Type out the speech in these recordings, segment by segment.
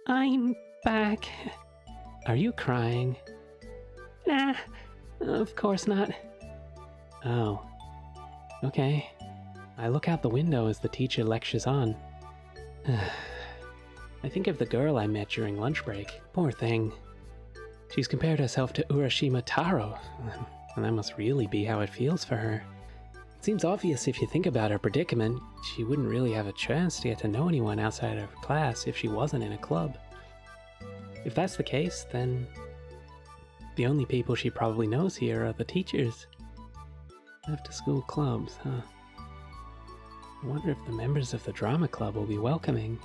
I'm back. Are you crying? Nah, of course not. Oh. Okay. I look out the window as the teacher lectures on. I think of the girl I met during lunch break. Poor thing. She's compared herself to Urashima Taro, and that must really be how it feels for her. It seems obvious if you think about her predicament. She wouldn't really have a chance to get to know anyone outside of her class if she wasn't in a club. If that's the case, then the only people she probably knows here are the teachers. After-school clubs, huh? I wonder if the members of the drama club will be welcoming.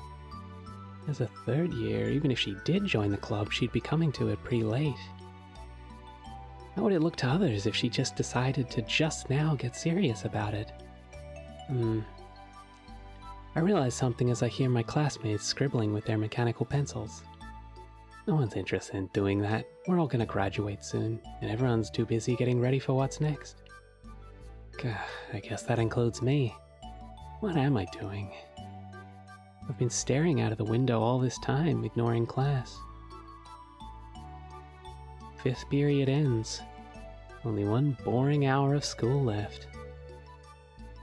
As a third year, even if she did join the club, she'd be coming to it pretty late. How would it look to others if she just decided to just now get serious about it? I realize something as I hear my classmates scribbling with their mechanical pencils. No one's interested in doing that. We're all gonna graduate soon, and everyone's too busy getting ready for what's next. I guess that includes me. What am I doing? I've been staring out of the window all this time, ignoring class. 5th period ends. Only one boring hour of school left.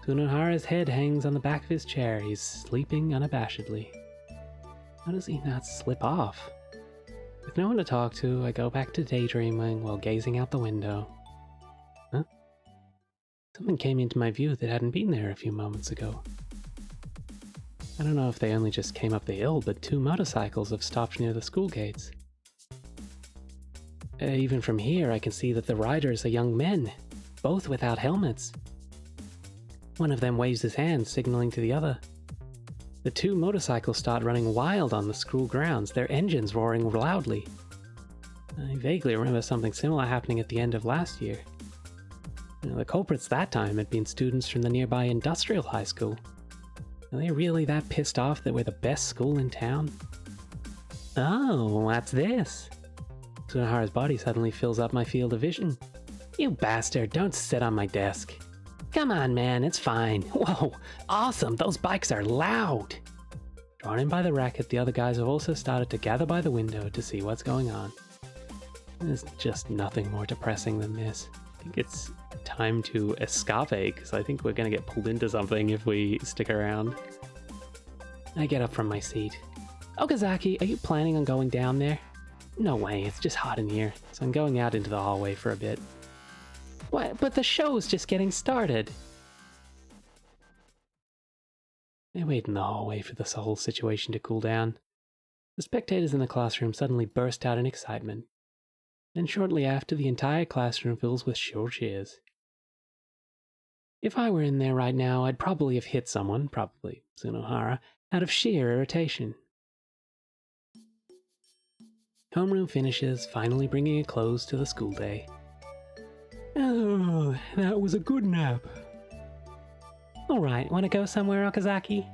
Sunohara's head hangs on the back of his chair. He's sleeping unabashedly. How does he not slip off? With no one to talk to, I go back to daydreaming while gazing out the window. Huh? Something came into my view that hadn't been there a few moments ago. I don't know if they only just came up the hill, but 2 motorcycles have stopped near the school gates. Even from here, I can see that the riders are young men, both without helmets. One of them waves his hand, signaling to the other. The 2 motorcycles start running wild on the school grounds, their engines roaring loudly. I vaguely remember something similar happening at the end of last year. The culprits that time had been students from the nearby industrial high school. Are they really that pissed off that we're the best school in town? Oh, what's this? Sunohara's body suddenly fills up my field of vision. You bastard, don't sit on my desk. Come on, man, it's fine. Whoa, awesome, those bikes are loud. Drawn in by the racket, the other guys have also started to gather by the window to see what's going on. There's just nothing more depressing than this. I think it's time to escape, because I think we're going to get pulled into something if we stick around. I get up from my seat. Okazaki, are you planning on going down there? No way, it's just hot in here, so I'm going out into the hallway for a bit. What? But the show's just getting started. I wait in the hallway for this whole situation to cool down. The spectators in the classroom suddenly burst out in excitement. Then shortly after, the entire classroom fills with shrill cheers. If I were in there right now, I'd probably have hit someone, probably Sunohara, out of sheer irritation. Homeroom finishes, finally bringing a close to the school day. Oh, that was a good nap. Alright, want to go somewhere, Okazaki?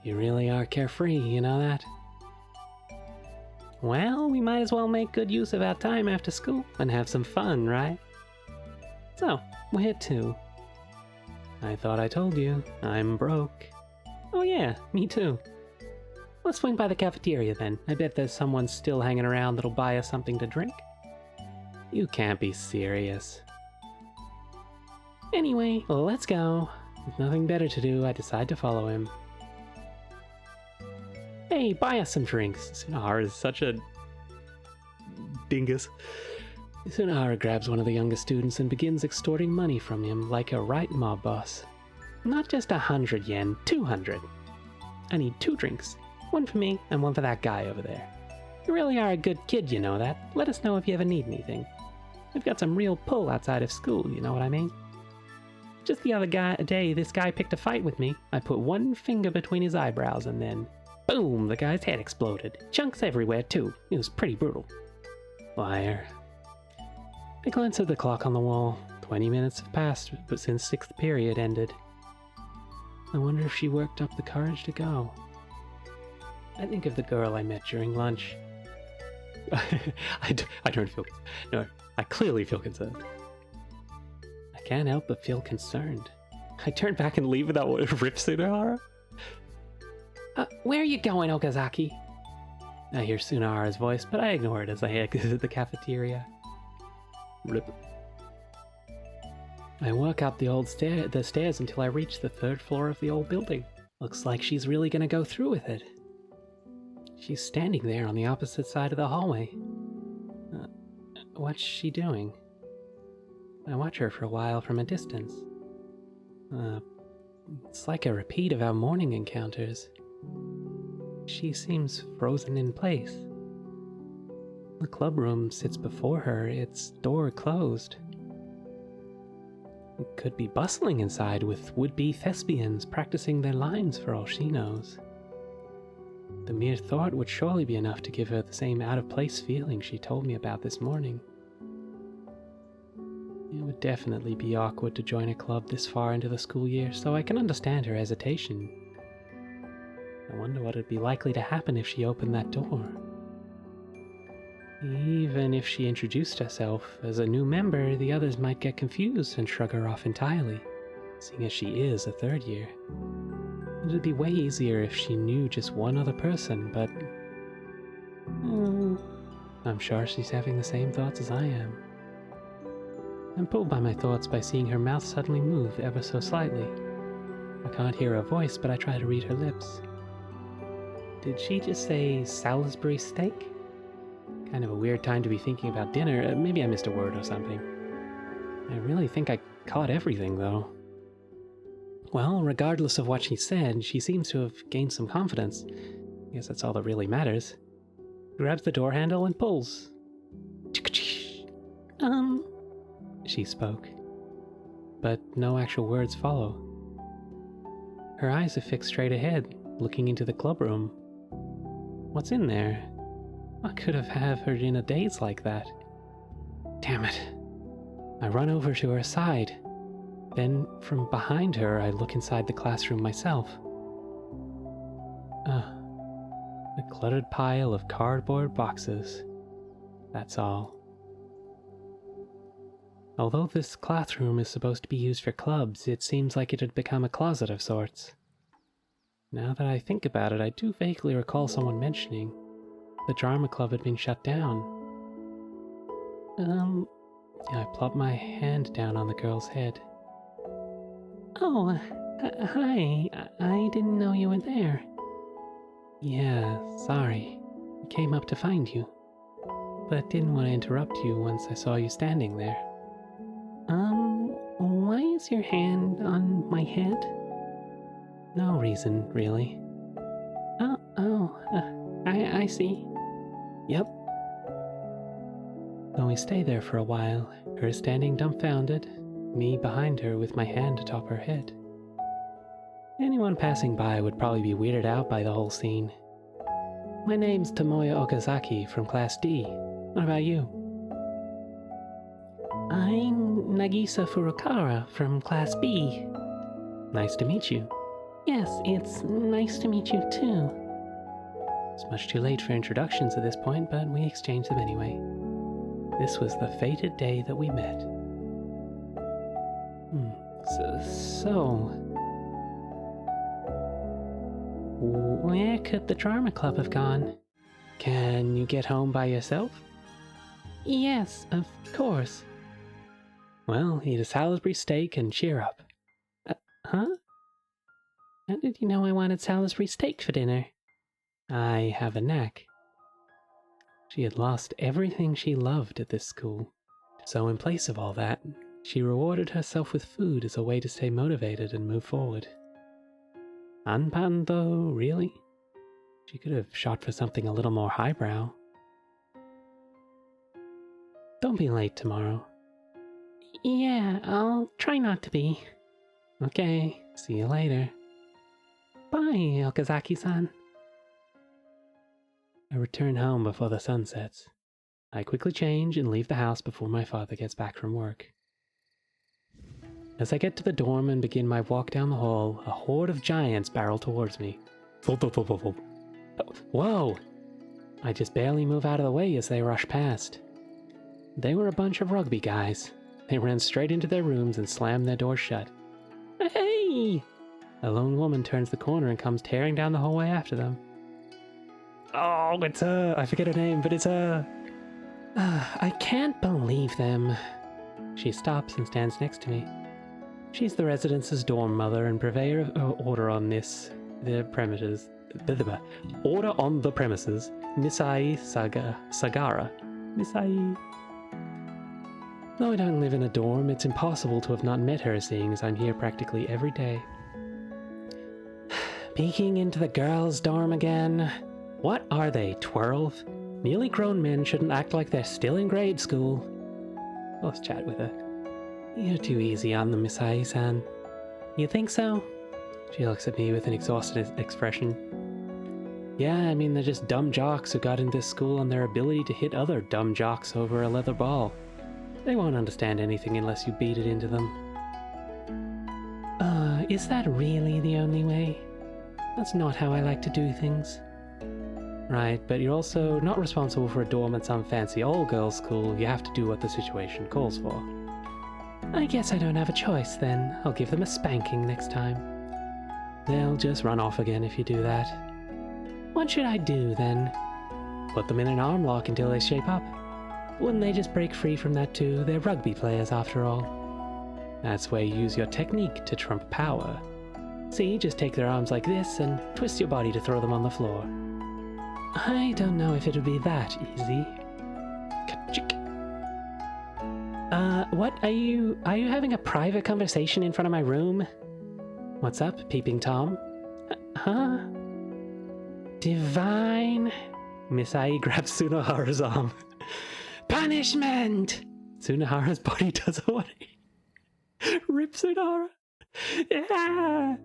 You really are carefree, you know that? Well, we might as well make good use of our time after school and have some fun, right? So, where to? I thought I told you, I'm broke. Oh yeah, me too. Let's swing by the cafeteria then. I bet there's someone still hanging around that'll buy us something to drink. You can't be serious. Anyway, let's go. With nothing better to do, I decide to follow him. Hey, buy us some drinks. Sunohara is such a dingus. Sunohara grabs one of the youngest students and begins extorting money from him like a right mob boss. Not just 100 yen, 200. I need 2 drinks. One for me and one for that guy over there. You really are a good kid, you know that. Let us know if you ever need anything. We've got some real pull outside of school, you know what I mean? Just the other day, this guy picked a fight with me. I put one finger between his eyebrows and then, boom, the guy's head exploded. Chunks everywhere, too. It was pretty brutal. Liar. I glance at the clock on the wall. 20 minutes have passed but since 6th period ended. I wonder if she worked up the courage to go. I think of the girl I met during lunch. I don't feel... No, I clearly feel concerned. I can't help but feel concerned. I turn back and leave without rip Sunohara. Where are you going, Okazaki? I hear Sunohara's voice, but I ignore it as I exit the cafeteria. Rip. I walk up the stairs until I reach the 3rd floor of the old building. Looks like she's really gonna go through with it. She's standing there on the opposite side of the hallway. What's she doing? I watch her for a while from a distance. It's like a repeat of our morning encounters. She seems frozen in place. The club room sits before her, its door closed. It could be bustling inside with would-be thespians practicing their lines for all she knows. The mere thought would surely be enough to give her the same out-of-place feeling she told me about this morning. It would definitely be awkward to join a club this far into the school year, so I can understand her hesitation. I wonder what would be likely to happen if she opened that door. Even if she introduced herself as a new member, the others might get confused and shrug her off entirely, seeing as she is a 3rd year. It'd be way easier if she knew just one other person, but I'm sure she's having the same thoughts as I am. I'm pulled by my thoughts by seeing her mouth suddenly move ever so slightly. I can't hear her voice, but I try to read her lips. Did she just say Salisbury steak? Kind of a weird time to be thinking about dinner. Maybe I missed a word or something. I really think I caught everything, though. Well, regardless of what she said, she seems to have gained some confidence. I guess that's all that really matters. Grabs the door handle and pulls. She spoke. But no actual words follow. Her eyes are fixed straight ahead, looking into the club room. What's in there? What could have her in a daze like that? Damn it. I run over to her side. Then, from behind her, I look inside the classroom myself. A cluttered pile of cardboard boxes. That's all. Although this classroom is supposed to be used for clubs, it seems like it had become a closet of sorts. Now that I think about it, I do vaguely recall someone mentioning the drama club had been shut down. I plop my hand down on the girl's head. Oh, hi. I didn't know you were there. Yeah, sorry. I came up to find you, but didn't want to interrupt you once I saw you standing there. Why is your hand on my head? No reason, really. I see. Yep. So we stay there for a while, her standing dumbfounded, me behind her with my hand atop her head. Anyone passing by would probably be weirded out by the whole scene. My name's Tomoya Okazaki from Class D. What about you? I'm Nagisa Furukawa from Class B. Nice to meet you. Yes, it's nice to meet you too. It's much too late for introductions at this point, but we exchanged them anyway. This was the fated day that we met. So, where could the drama club have gone? Can you get home by yourself? Yes, of course. Well, eat a Salisbury steak and cheer up. Huh? How did you know I wanted Salisbury steak for dinner? I have a knack. She had lost everything she loved at this school. So in place of all that, she rewarded herself with food as a way to stay motivated and move forward. Anpan though, really? She could have shot for something a little more highbrow. Don't be late tomorrow. Yeah, I'll try not to be. Okay, see you later. Bye, Okazaki-san. I return home before the sun sets. I quickly change and leave the house before my father gets back from work. As I get to the dorm and begin my walk down the hall, a horde of giants barrel towards me. Whoa! I just barely move out of the way as they rush past. They were a bunch of rugby guys. They ran straight into their rooms and slammed their doors shut. Hey! A lone woman turns the corner and comes tearing down the hallway after them. Oh, it's I forget her name, but it's I can't believe them. She stops and stands next to me. She's the residence's dorm mother and purveyor of order on the premises. Order on the premises. Misai Sagara. Misai. Though I don't live in a dorm, it's impossible to have not met her, seeing as I'm here practically every day. Peeking into the girls' dorm again. What are they, 12? Nearly grown men shouldn't act like they're still in grade school. Let's chat with her. You're too easy on them, Miss Ai-san. You think so? She looks at me with an exhausted expression. Yeah, I mean, they're just dumb jocks who got into this school on their ability to hit other dumb jocks over a leather ball. They won't understand anything unless you beat it into them. Is that really the only way? That's not how I like to do things. Right, but you're also not responsible for a dorm at some fancy all-girls school. You have to do what the situation calls for. I guess I don't have a choice then. I'll give them a spanking next time. They'll just run off again if you do that. What should I do then? Put them in an arm lock until they shape up. Wouldn't they just break free from that too? They're rugby players after all. That's where you use your technique to trump power. See, just take their arms like this and twist your body to throw them on the floor. I don't know if it would be that easy. What are you having a private conversation in front of my room? What's up, Peeping Tom? Huh? Divine? Miss Ai grabs Sunohara's arm. Punishment! Sunohara's body doesn't want to rip Sunohara. Yeah!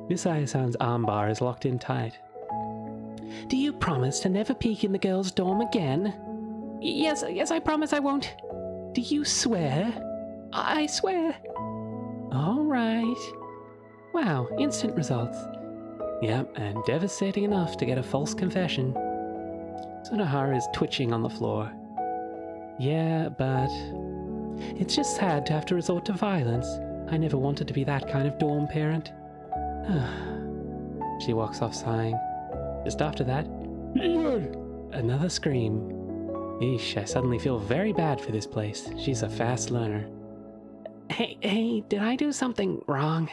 Miss Ai-san's armbar is locked in tight. Do you promise to never peek in the girls' dorm again? Yes, I promise I won't. Do you swear? I swear. All right. Wow, instant results. Yep, and devastating enough to get a false confession. Sunohara is twitching on the floor. Yeah, but it's just sad to have to resort to violence. I never wanted to be that kind of dorm parent. She walks off sighing. Just after that, another scream. Eesh, I suddenly feel very bad for this place. She's a fast learner. Hey, did I do something wrong?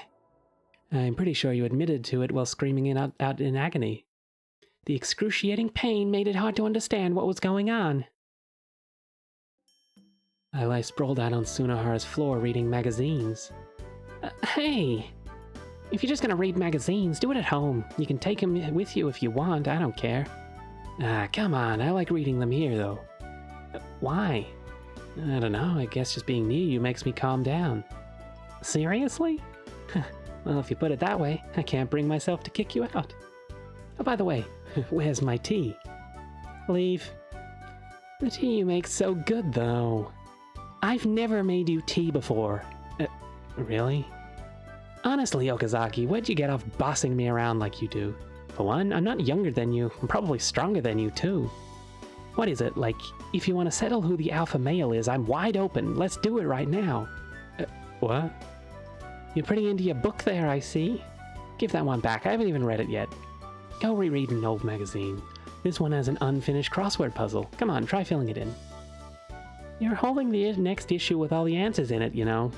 I'm pretty sure you admitted to it while screaming out in agony. The excruciating pain made it hard to understand what was going on. I lie sprawled out on Sunohara's floor reading magazines. Hey! If you're just gonna read magazines, do it at home. You can take them with you if you want, I don't care. Come on, I like reading them here, though. Why? I don't know, I guess just being near you makes me calm down. Seriously? Well, if you put it that way, I can't bring myself to kick you out. Oh, by the way, where's my tea? Leave. The tea you make's so good, though. I've never made you tea before. Really? Honestly, Okazaki, where'd you get off bossing me around like you do? For one, I'm not younger than you. I'm probably stronger than you, too. What is it, like, if you want to settle who the alpha male is, I'm wide open. Let's do it right now. What? You're pretty into your book there, I see. Give that one back. I haven't even read it yet. Go reread an old magazine. This one has an unfinished crossword puzzle. Come on, try filling it in. You're holding the next issue with all the answers in it, you know.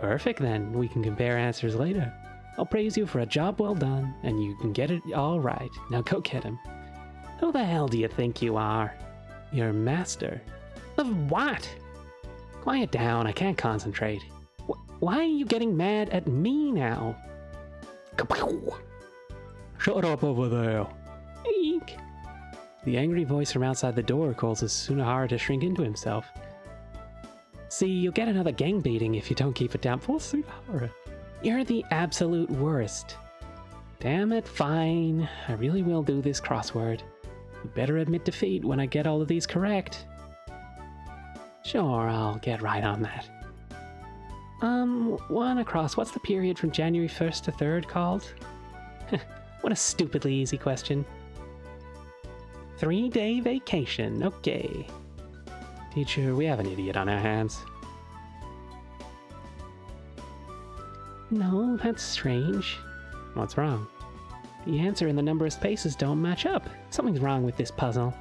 Perfect, then. We can compare answers later. I'll praise you for a job well done, and you can get it all right. Now go get him. Who the hell do you think you are? Your master. Of what? Quiet down, I can't concentrate. Why are you getting mad at me now? Shut up over there. Eek. The angry voice from outside the door causes Sunohara to shrink into himself. See, you'll get another gang beating if you don't keep it down. Poor Sunohara. You're the absolute worst. Damn it, fine. I really will do this crossword. You better admit defeat when I get all of these correct. Sure, I'll get right on that. One across. What's the period from January 1st to 3rd called? What a stupidly easy question. 3-day vacation. Okay. Teacher, we have an idiot on our hands. No, that's strange. What's wrong? The answer and the number of spaces don't match up. Something's wrong with this puzzle.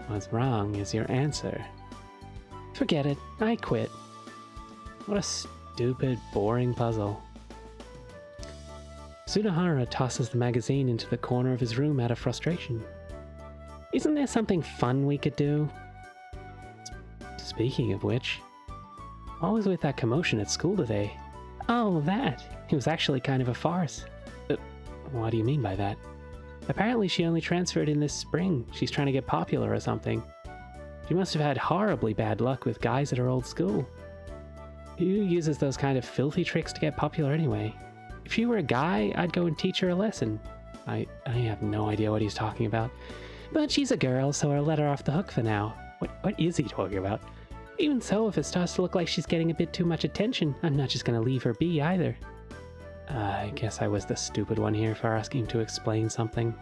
What's wrong is your answer. Forget it. I quit. What a stupid, boring puzzle. Sunohara tosses the magazine into the corner of his room out of frustration. Isn't there something fun we could do? Speaking of which, what was with that commotion at school today? Oh, that! It was actually kind of a farce. What do you mean by that? Apparently she only transferred in this spring. She's trying to get popular or something. She must have had horribly bad luck with guys at her old school. Who uses those kind of filthy tricks to get popular anyway? If she were a guy, I'd go and teach her a lesson. I have no idea what he's talking about. But she's a girl, so I'll let her off the hook for now. What is he talking about? Even so, if it starts to look like she's getting a bit too much attention, I'm not just going to leave her be either. I guess I was the stupid one here for asking him to explain something.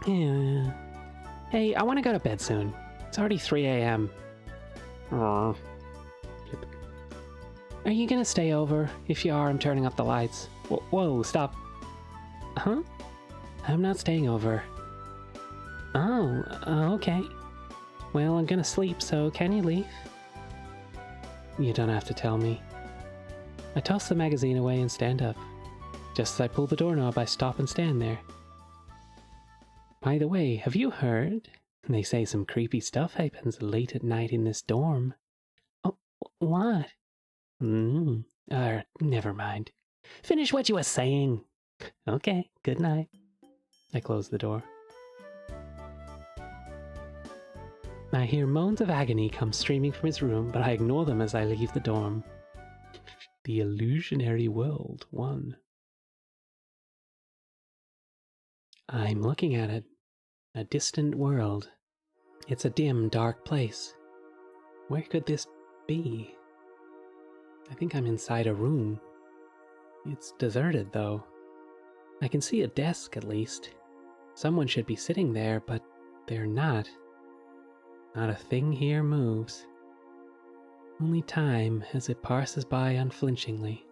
Yeah. Hey, I want to go to bed soon. It's already 3 a.m. Aww. Are you gonna stay over? If you are, I'm turning off the lights. Whoa, stop. Huh? I'm not staying over. Oh, okay. Well, I'm gonna sleep, so can you leave? You don't have to tell me. I toss the magazine away and stand up. Just as I pull the doorknob, I stop and stand there. By the way, have you heard? They say some creepy stuff happens late at night in this dorm. Oh, what? Never mind. Finish what you were saying. Okay, good night. I close the door. I hear moans of agony come streaming from his room, but I ignore them as I leave the dorm. The illusionary world 1. I'm looking at it. A distant world. It's a dim, dark place. Where could this be? I think I'm inside a room. It's deserted, though. I can see a desk, at least. Someone should be sitting there, but they're not. Not a thing here moves. Only time as it passes by unflinchingly.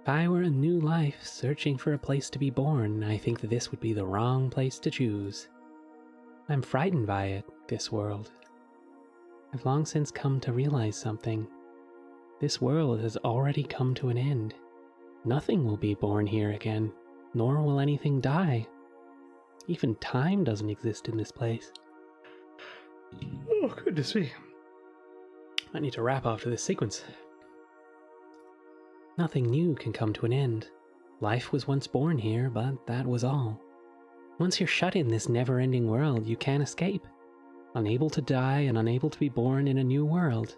If I were a new life searching for a place to be born, I think that this would be the wrong place to choose. I'm frightened by it, this world. I've long since come to realize something. This world has already come to an end. Nothing will be born here again, nor will anything die. Even time doesn't exist in this place. Oh, goodness me. I need to wrap after this sequence. Nothing new can come to an end. Life was once born here, but that was all. Once you're shut in this never-ending world, you can't escape. Unable to die and unable to be born in a new world.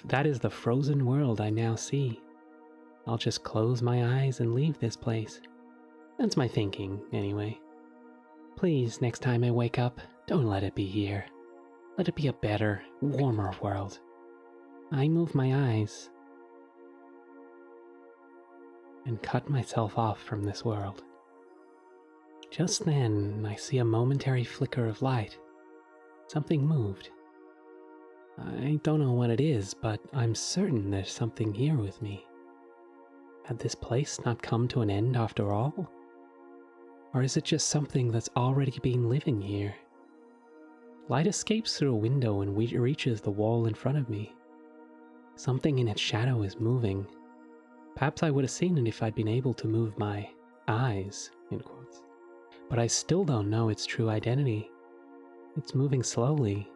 That is the frozen world I now see. I'll just close my eyes and leave this place. That's my thinking, anyway. Please, next time I wake up, don't let it be here. Let it be a better, warmer world. I move my eyes and cut myself off from this world. Just then, I see a momentary flicker of light. Something moved. I don't know what it is, but I'm certain there's something here with me. Had this place not come to an end after all? Or is it just something that's already been living here? Light escapes through a window and reaches the wall in front of me. Something in its shadow is moving. Perhaps I would have seen it if I'd been able to move my eyes, in quotes. But I still don't know its true identity. It's moving slowly.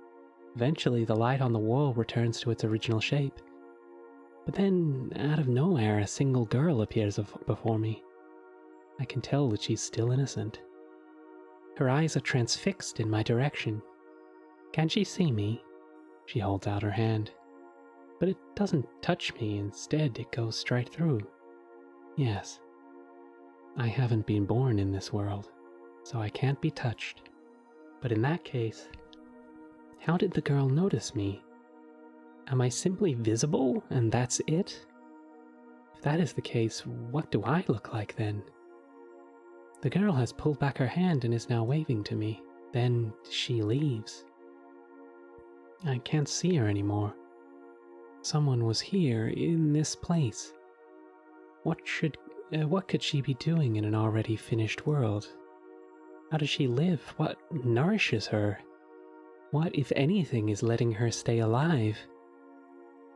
Eventually, the light on the wall returns to its original shape. But then, out of nowhere, a single girl appears before me. I can tell that she's still innocent. Her eyes are transfixed in my direction. Can she see me? She holds out her hand. But it doesn't touch me, instead it goes straight through. Yes. I haven't been born in this world, so I can't be touched. But in that case, how did the girl notice me? Am I simply visible, and that's it? If that is the case, what do I look like then? The girl has pulled back her hand and is now waving to me. Then she leaves. I can't see her anymore. Someone was here, in this place. What could she be doing in an already finished world? How does she live? What nourishes her? What, if anything, is letting her stay alive?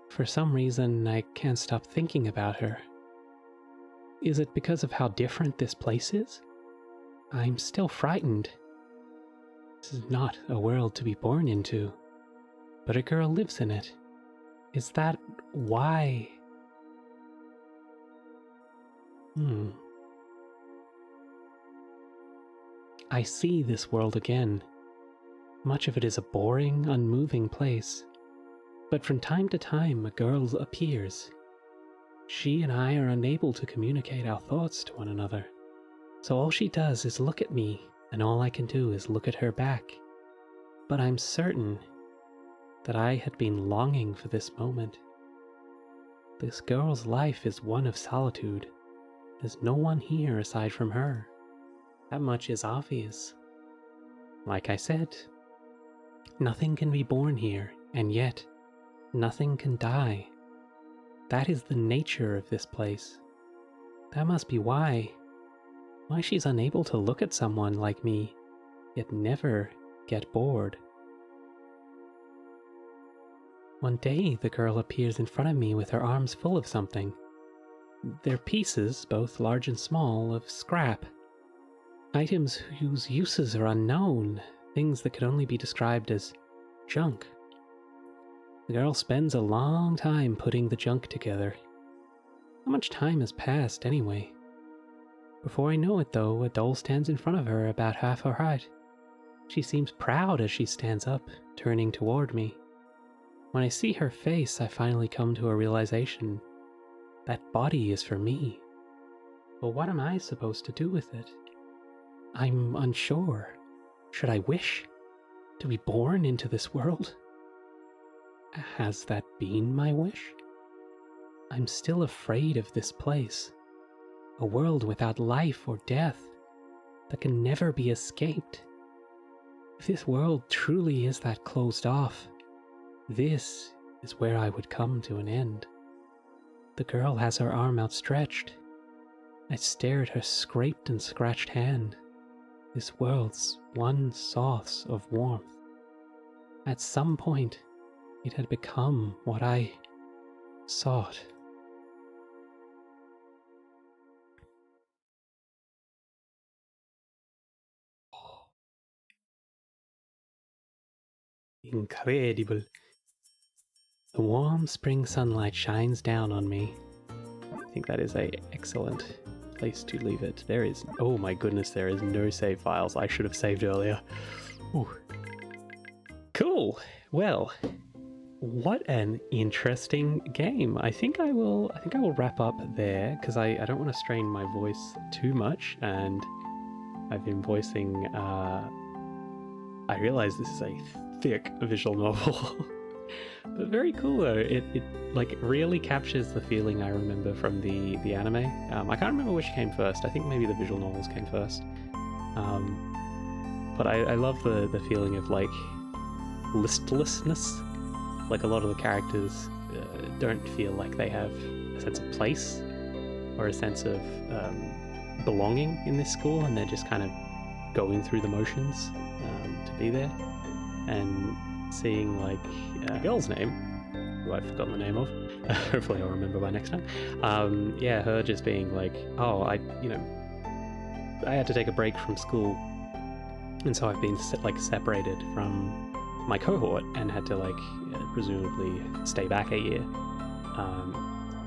For some reason, I can't stop thinking about her. Is it because of how different this place is? I'm still frightened. This is not a world to be born into, but a girl lives in it. Is that why? I see this world again. Much of it is a boring, unmoving place. But from time to time, a girl appears. She and I are unable to communicate our thoughts to one another. So all she does is look at me, and all I can do is look at her back. But I'm certain that I had been longing for this moment. This girl's life is one of solitude. There's no one here aside from her. That much is obvious. Like I said, nothing can be born here, and yet nothing can die. That is the nature of this place. That must be why she's unable to look at someone like me, yet never get bored. One day, the girl appears in front of me with her arms full of something. They're pieces, both large and small, of scrap. Items whose uses are unknown, things that could only be described as junk. The girl spends a long time putting the junk together. How much time has passed, anyway? Before I know it, though, a doll stands in front of her about half her height. She seems proud as she stands up, turning toward me. When I see her face, I finally come to a realization. That body is for me. But what am I supposed to do with it? I'm unsure. Should I wish to be born into this world? Has that been my wish? I'm still afraid of this place. A world without life or death that can never be escaped. If this world truly is that closed off, this is where I would come to an end. The girl has her arm outstretched. I stare at her scraped and scratched hand. This world's one source of warmth. At some point, it had become what I sought. Incredible. The warm spring sunlight shines down on me. I think that is an excellent place to leave it. There is, oh my goodness, there is no save files. I should have saved earlier. Ooh. Cool. Well, what an interesting game. I think I will wrap up there because I don't want to strain my voice too much, and I've been voicing. I realize this is a thick visual novel. But very cool though. It like really captures the feeling I remember from the anime. I can't remember which came first. I think maybe the visual novels came first. But I love the feeling of like listlessness. Like a lot of the characters don't feel like they have a sense of place or a sense of belonging in this school, and they're just kind of going through the motions to be there. And seeing like a girl's name, who I've forgotten the name of, hopefully I'll remember by next time. Yeah, her just being like, oh, I had to take a break from school, and so I've been like separated from my cohort and had to like presumably stay back a year.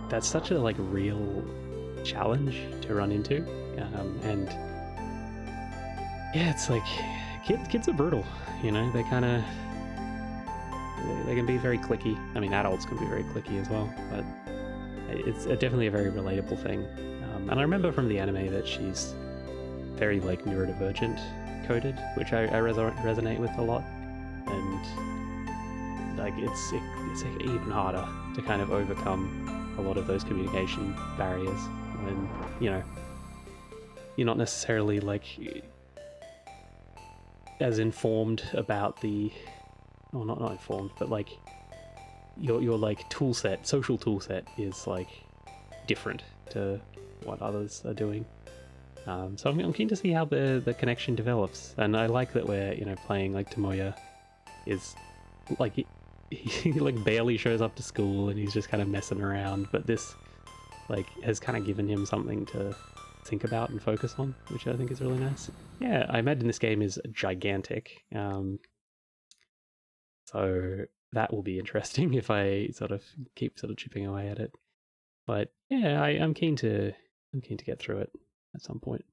That's such a like real challenge to run into, and yeah, it's like kids are brutal, you know. They kind of they can be very cliquey. I mean, adults can be very cliquey as well, but it's definitely a very relatable thing. And I remember from the anime that she's very like neurodivergent coded, which I resonate with a lot. And like it's like even harder to kind of overcome a lot of those communication barriers when, you know, you're not necessarily like as informed about the, well, not informed, but like your like social tool set is like different to what others are doing. So I'm keen to see how the connection develops, and I like that we're playing like Tomoya is like he like barely shows up to school and he's just kind of messing around, but this like has kind of given him something to think about and focus on, which I think is really nice. Yeah, I imagine this game is gigantic, so that will be interesting if I sort of keep chipping away at it. But yeah, I'm keen to get through it at some point.